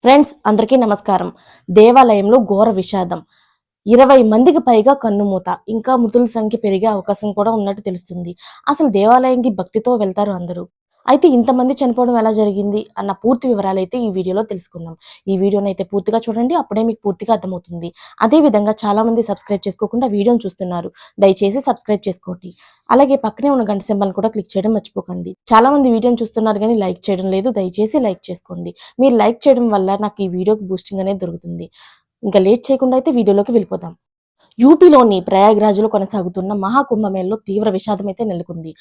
Friends అందరికీ నమస్కారం. దేవాలయంలో ఘోర విషాదం. 20 మందికి పైగా కన్నుమూత. ఇంకా మృతుల సంఖ్య పెరిగే అవకాశం కూడా ఉన్నట్టు తెలుస్తుంది. అసలు దేవాలయంకి భక్తితో వెళ్తారు అందరూ. అయితే ఇంతమంది చనిపోవడం ఎలా జరిగింది అన్న పూర్తి వివరాలైతే ఈ వీడియోలో తెలుసుకుందాం. ఈ వీడియోనైతే పూర్తిగా చూడండి. అప్పుడే మీకు పూర్తిగా అర్థమవుతుంది. అదే విధంగా చాలా మంది సబ్స్క్రైబ్ చేసుకోకుండా వీడియోని చూస్తున్నారు. దయచేసి సబ్స్క్రైబ్ చేసుకోండి. అలాగే పక్కనే ఉన్న గంట సింబల్ కూడా క్లిక్ చేయడం మర్చిపోకండి. చాలా మంది వీడియోని చూస్తున్నారు కానీ లైక్ చేయడం లేదు. దయచేసి లైక్ చేసుకోండి. మీరు లైక్ చేయడం వల్ల నాకు ఈ వీడియోకి బూస్టింగ్ అనేది దొరుకుతుంది. ఇంకా లేట్ చేయకుండా అయితే వీడియోలోకి వెళ్ళిపోదాం. యూపీలోని ప్రయాగ్రాజ్లో కొనసాగుతున్న మహాకుంభమేళలో తీవ్ర విషాదం అయితే నెలకొంది.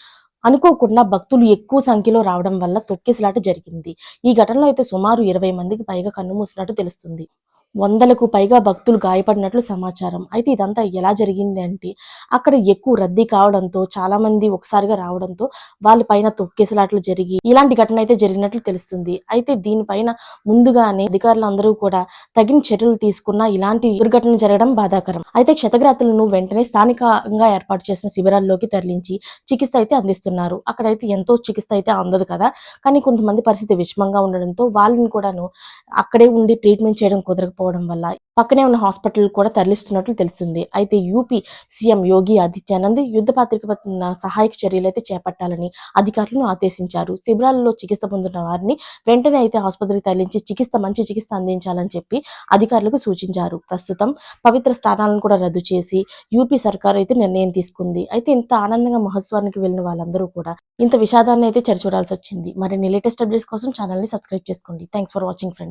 అనుకోకుండా భక్తులు ఎక్కువ సంఖ్యలో రావడం వల్ల తొక్కిసలాట జరిగింది. ఈ ఘటనలో అయితే సుమారు 20 మందికి పైగా కన్నుమూసినట్టు తెలుస్తుంది. వందలకు పైగా భక్తులు గాయపడినట్లు సమాచారం. అయితే ఇదంతా ఎలా జరిగింది అంటే, అక్కడ ఎక్కువ రద్దీ కావడంతో చాలా మంది ఒకసారిగా రావడంతో వాళ్ళ పైన తొక్కేసలాట్లు జరిగి ఇలాంటి ఘటన అయితే జరిగినట్లు తెలుస్తుంది. అయితే దీనిపైన ముందుగానే అధికారులందరూ కూడా తగిన చర్యలు తీసుకున్నా ఇలాంటి దుర్ఘటన జరగడం బాధాకరం. అయితే క్షతగాత్రులను వెంటనే స్థానికంగా ఏర్పాటు చేసిన శిబిరాల్లోకి తరలించి చికిత్స అయితే అందిస్తున్నారు. అక్కడైతే ఎంతో చికిత్స అయితే అందదు కదా, కానీ కొంతమంది పరిస్థితి విషమంగా ఉండడంతో వాళ్ళని కూడాను అక్కడే ఉండి ట్రీట్మెంట్ చేయడం కుదరకపోవడం వల్ల పక్కనే ఉన్న హాస్పిటల్ కూడా తరలిస్తున్నట్లు తెలిసింది. అయితే యూపీ సీఎం యోగి ఆదిత్యానంద్ యుద్ధ ప్రాతిపదికన సహాయక చర్యలు అయితే చేపట్టాలని అధికారులను ఆదేశించారు. శిబిరాలలో చికిత్స పొందుతున్న వారిని వెంటనే అయితే ఆసుపత్రికి తరలించి మంచి చికిత్స అందించాలని చెప్పి అధికారులకు సూచించారు. ప్రస్తుతం పవిత్ర స్థానాలను కూడా రద్దు చేసి యూపీ సర్కార్ అయితే నిర్ణయం తీసుకుంది. అయితే ఇంత ఆనందంగా మహోత్సవానికి వెళ్ళిన వాళ్ళందరూ కూడా ఇంత విషాదాన్ని అయితే చరిచూడాల్సి వచ్చింది. మరిన్ని లేటెస్ట్ అప్డేట్స్ కోసం ఛానల్ని సబ్స్క్రైబ్ చేసుకోండి. Thanks for watching friends.